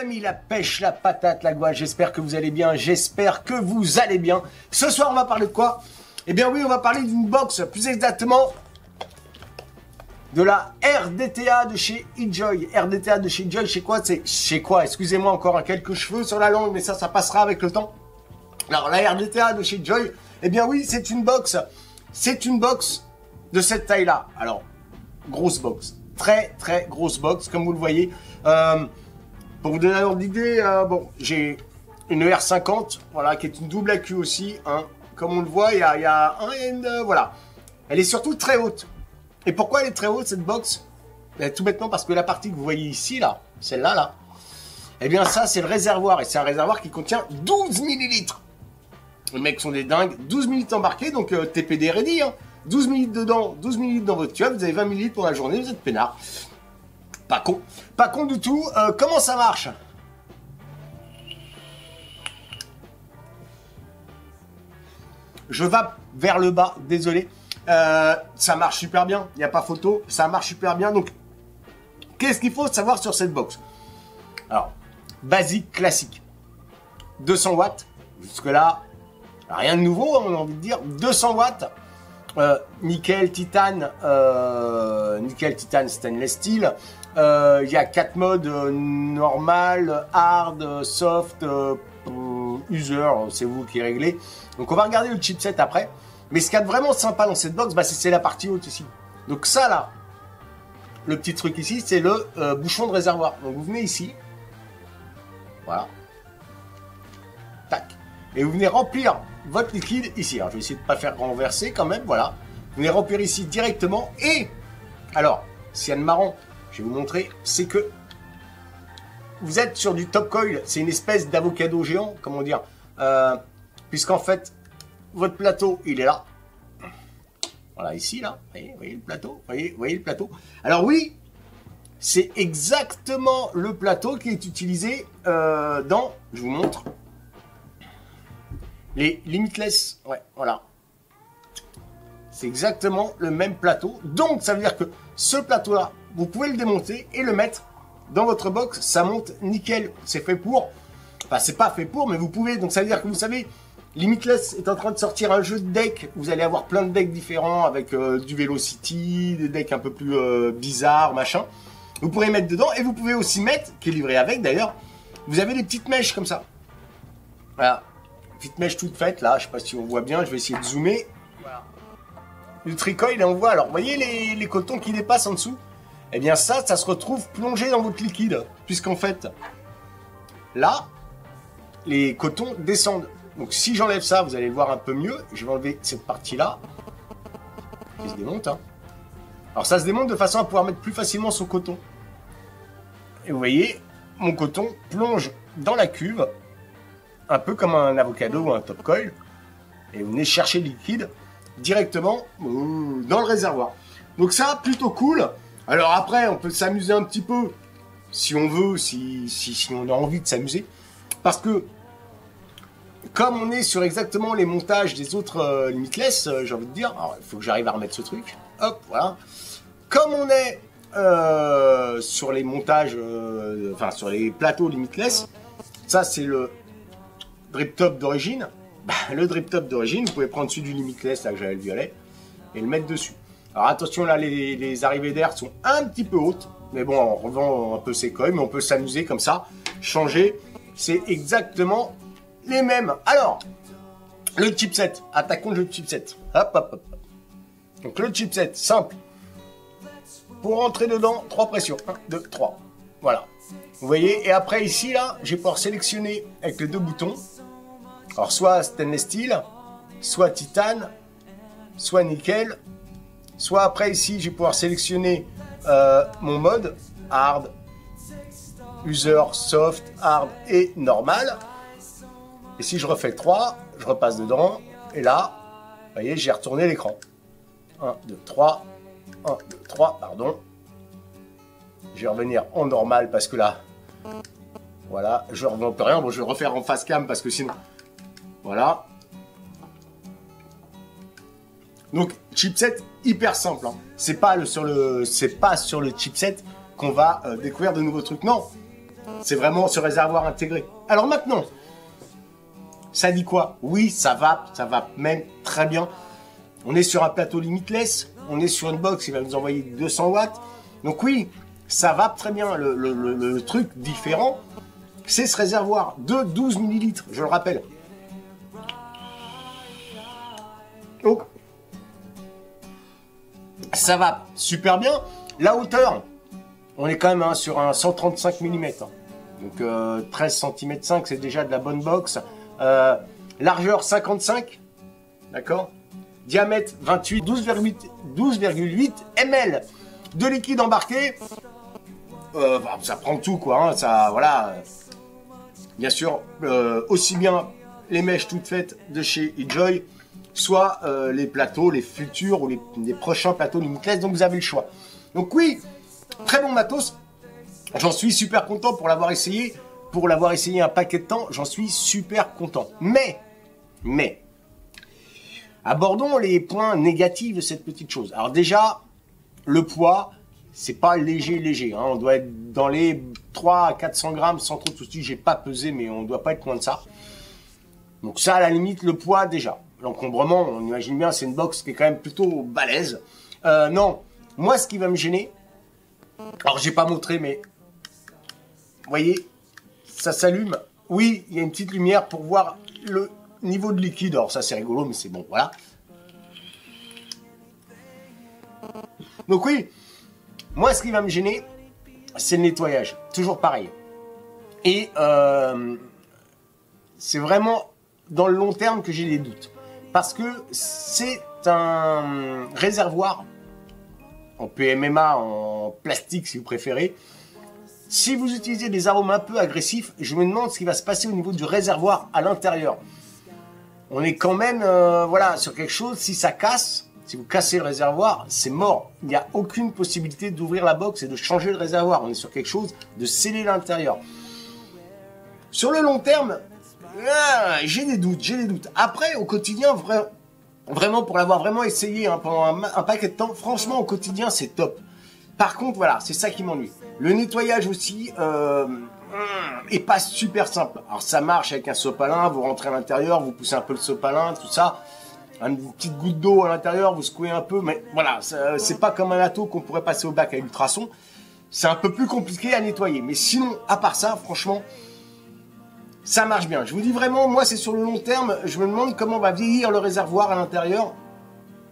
amis, la pêche, la patate, la gouache, j'espère que vous allez bien, j'espère que vous allez bien. Ce soir, on va parler de quoi? Eh bien oui, on va parler d'une box, plus exactement de la RDTA de chez eJoy. RDTA de chez eJoy, c'est quoi? Excusez-moi, encore quelques cheveux sur la langue, mais ça passera avec le temps. Alors, la RDTA de chez eJoy, eh bien oui, c'est une box de cette taille-là. Alors, grosse box, très grosse box, comme vous le voyez. Pour vous donner un ordre d'idée, bon, j'ai une R50, voilà, qui est une double AQ aussi, hein. Comme on le voit, il y a un, voilà. Elle est surtout très haute. Et pourquoi elle est très haute, cette box? Ben, tout bêtement parce que la partie que vous voyez ici, là, celle-là, là, eh bien ça, c'est le réservoir. Et c'est un réservoir qui contient 12 millilitres. Les mecs sont des dingues. 12 millilitres embarqués, donc TPD ready, hein. 12 millilitres dedans, 12 millilitres dans votre tuyau, vous avez 20 millilitres pour la journée, vous êtes peinard. Pas con. Pas con du tout. Comment ça marche? Je vais vers le bas, désolé. Ça marche super bien, il n'y a pas photo, ça marche super bien. Donc, qu'est-ce qu'il faut savoir sur cette box? Alors, basique, classique. 200 watts, jusque-là, rien de nouveau, on a envie de dire. 200 watts, nickel, titane, stainless steel. Il y a 4 modes, normal, hard, soft, user, c'est vous qui réglez. Donc on va regarder le chipset après. Mais ce qu'il y a de vraiment sympa dans cette box, bah, c'est la partie haute ici. Donc ça là, le petit truc ici, c'est le bouchon de réservoir. Donc vous venez ici, voilà, tac, et vous venez remplir votre liquide ici. Alors je vais essayer de ne pas faire renverser quand même, voilà. Vous venez remplir ici directement. Et alors, s'il y a de marrant, je vais vous montrer, c'est que vous êtes sur du top coil, c'est une espèce d'avocado géant, comment dire, puisqu'en fait, votre plateau, il est là. Voilà, ici, là, vous voyez le plateau, vous voyez le plateau. Alors oui, c'est exactement le plateau qui est utilisé dans, je vous montre, les Limitless, ouais, voilà. C'est exactement le même plateau, donc ça veut dire que ce plateau-là, vous pouvez le démonter et le mettre dans votre box, ça monte nickel. C'est fait pour, enfin c'est pas fait pour, mais vous pouvez, donc ça veut dire que vous savez, Limitless est en train de sortir un jeu de deck, vous allez avoir plein de decks différents avec du Velocity, des decks un peu plus bizarres, machin. Vous pourrez mettre dedans et vous pouvez aussi mettre, qui est livré avec d'ailleurs, vous avez des petites mèches comme ça. Voilà, petites mèches toutes faites là, je sais pas si on voit bien, je vais essayer de zoomer. Voilà. Le tricoil, on voit, alors vous voyez les cotons qui dépassent en dessous? Eh bien ça se retrouve plongé dans votre liquide, puisqu'en fait, là, les cotons descendent. Donc si j'enlève ça, vous allez le voir un peu mieux. Je vais enlever cette partie-là, qui se démonte. Hein. Alors ça se démonte de façon à pouvoir mettre plus facilement son coton. Et vous voyez, mon coton plonge dans la cuve, un peu comme un avocado ou un top coil. Et vous venez chercher le liquide directement dans le réservoir. Donc ça, plutôt cool. Alors après, on peut s'amuser un petit peu, si on veut, si on a envie de s'amuser. Parce que, comme on est sur exactement les montages des autres Limitless, j'ai envie de dire, alors il faut que j'arrive à remettre ce truc, hop, voilà. Comme on est sur les montages, enfin sur les plateaux Limitless, ça c'est le drip top d'origine. Bah, le drip top d'origine, vous pouvez prendre celui du Limitless, là que j'avais le violet, et le mettre dessus. Alors attention, là, les arrivées d'air sont un petit peu hautes. Mais bon, on revend un peu ses coils, mais on peut s'amuser comme ça. Changer, c'est exactement les mêmes. Alors, le chipset. Attaquons le chipset. Hop, hop, hop. Donc le chipset, simple. Pour rentrer dedans, 3 pressions. 1, 2, 3. Voilà. Vous voyez, et après ici, là, je vais pouvoir sélectionner avec les 2 boutons. Alors, soit stainless steel, soit titane, soit nickel. Soit après ici, je vais pouvoir sélectionner mon mode hard, user, soft, hard et normal. Et si je refais 3, je repasse dedans. Et là, vous voyez, j'ai retourné l'écran. 1, 2, 3. 1, 2, 3, pardon. Je vais revenir en normal parce que là, voilà, je ne reviens plus rien. Bon, je vais refaire en face cam parce que sinon, voilà. Donc, chipset hyper simple. Hein. C'est pas sur le chipset qu'on va découvrir de nouveaux trucs. Non, C'est vraiment ce réservoir intégré. Alors maintenant, ça dit quoi? Oui, ça va même très bien. On est sur un plateau limitless, on est sur une box qui va nous envoyer 200 watts. Donc oui, ça va très bien. Le truc différent, c'est ce réservoir de 12 millilitres, je le rappelle. Donc, ça va super bien. La hauteur, on est quand même sur un 135 mm. Donc 13 cm 5, c'est déjà de la bonne box. Largeur 55, d'accord. Diamètre 28, 12,8 ml de liquide embarqué. Ça prend tout quoi. Hein, ça, voilà. Bien sûr, aussi bien les mèches toutes faites de chez eJoy, soit les plateaux, les futurs ou les prochains plateaux limitless. Donc vous avez le choix. Donc oui, très bon matos. J'en suis super content pour l'avoir essayé. Pour l'avoir essayé un paquet de temps, j'en suis super content. Mais, abordons les points négatifs de cette petite chose. Alors déjà, le poids, c'est pas léger. Hein. On doit être dans les 300 à 400 grammes sans trop de soucis. J'ai pas pesé, mais on doit pas être loin de ça. Donc ça, à la limite, le poids déjà. L'encombrement, on imagine bien, c'est une box qui est quand même plutôt balèze. Non, moi, ce qui va me gêner, alors j'ai pas montré, mais vous voyez, ça s'allume. Oui, il y a une petite lumière pour voir le niveau de liquide. Alors ça, c'est rigolo, mais c'est bon, voilà. Donc oui, moi, ce qui va me gêner, c'est le nettoyage. Toujours pareil. Et c'est vraiment dans le long terme que j'ai des doutes. Parce que c'est un réservoir en PMMA, en plastique si vous préférez. Si vous utilisez des arômes un peu agressifs, je me demande ce qui va se passer au niveau du réservoir à l'intérieur. On est quand même voilà, sur quelque chose, si ça casse, si vous cassez le réservoir, c'est mort. Il n'y a aucune possibilité d'ouvrir la box et de changer le réservoir. On est sur quelque chose de sceller l'intérieur. Sur le long terme, j'ai des doutes. Après, au quotidien, vraiment, pour l'avoir vraiment essayé hein, pendant un paquet de temps, franchement, au quotidien, c'est top. Par contre, voilà, c'est ça qui m'ennuie. Le nettoyage aussi est pas super simple. Alors, ça marche avec un sopalin, vous rentrez à l'intérieur, vous poussez un peu le sopalin, tout ça. Une petite goutte d'eau à l'intérieur, vous secouez un peu, mais voilà, c'est pas comme un ato qu'on pourrait passer au bac à ultrasons. C'est un peu plus compliqué à nettoyer. Mais sinon, à part ça, franchement, ça marche bien. Je vous dis vraiment, moi, c'est sur le long terme. Je me demande comment va vieillir le réservoir à l'intérieur.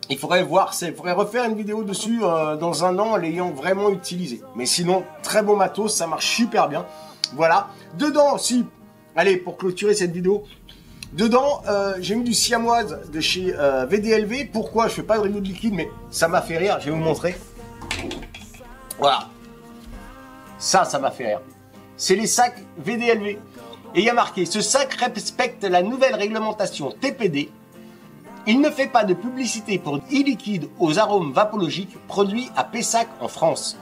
Il faudrait voir, il faudrait refaire une vidéo dessus dans un an, l'ayant vraiment utilisé. Mais sinon, très bon matos, ça marche super bien. Voilà. Dedans, si, allez, pour clôturer cette vidéo, dedans, j'ai mis du siamoise de chez VDLV. Pourquoi? Je fais pas de review de liquide, mais ça m'a fait rire. Je vais vous montrer. Voilà. Ça m'a fait rire. C'est les sacs VDLV. Et il y a marqué, ce sac respecte la nouvelle réglementation TPD. Il ne fait pas de publicité pour e-liquide aux arômes vapologiques produits à Pessac en France.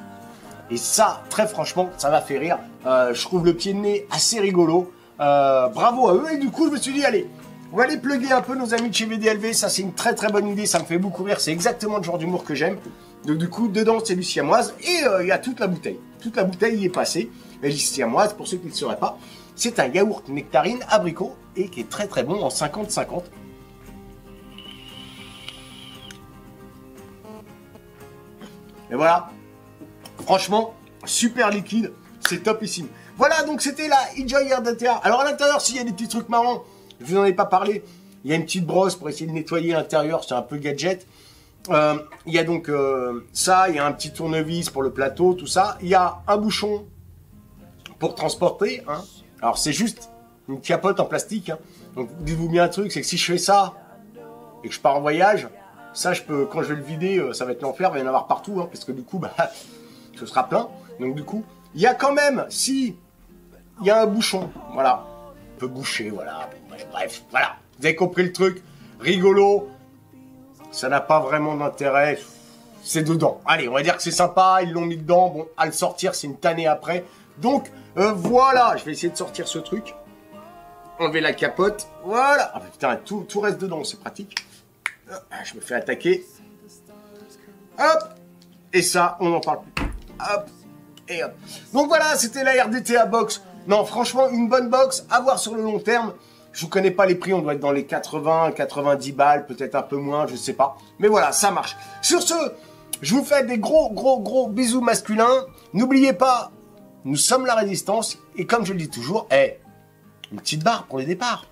Et ça, très franchement, ça m'a fait rire. Je trouve le pied de nez assez rigolo. Bravo à eux. Et du coup, je me suis dit, allez, on va aller plugger un peu nos amis de chez VDLV. Ça, c'est une très très bonne idée. Ça me fait beaucoup rire. C'est exactement le genre d'humour que j'aime. Donc du coup, dedans, c'est du siamoise. Et il y a toute la bouteille. Toute la bouteille y est passée. Et le siamoise, pour ceux qui ne le sauraient pas, c'est un yaourt nectarine abricot et qui est très très bon en 50-50. Et voilà, franchement, super liquide, c'est topissime. Voilà, donc c'était la eJoy RDTA. Alors à l'intérieur, s'il y a des petits trucs marrants, je vous en ai pas parlé. Il y a une petite brosse pour essayer de nettoyer l'intérieur, c'est un peu gadget. Il y a donc ça, il y a un petit tournevis pour le plateau, tout ça. Il y a un bouchon pour transporter. Hein. Alors c'est juste une capote en plastique. Hein. Donc dites-vous bien un truc, c'est que si je fais ça et que je pars en voyage, ça, je peux, quand je vais le vider, ça va être l'enfer, il va y en avoir partout, hein, parce que du coup, bah, ce sera plein. Donc du coup, il y a quand même, si, il y a un bouchon, voilà, on peut boucher, voilà, bref, voilà. Vous avez compris le truc, rigolo, ça n'a pas vraiment d'intérêt, c'est dedans. Allez, on va dire que c'est sympa, ils l'ont mis dedans, bon, à le sortir, c'est une tannée après. Donc, voilà, je vais essayer de sortir ce truc, enlever la capote, voilà. Ah putain, tout reste dedans, c'est pratique. Je me fais attaquer. Hop. Et ça, on n'en parle plus. Hop. Et hop. Donc voilà, c'était la RDTA Box Non, franchement, une bonne box, à voir sur le long terme. Je ne connais pas les prix, on doit être dans les 80, 90 balles, peut-être un peu moins, je sais pas. Mais voilà, ça marche. Sur ce, je vous fais des gros bisous masculins. N'oubliez pas, nous sommes la résistance. Et comme je le dis toujours, une petite barre pour les départs.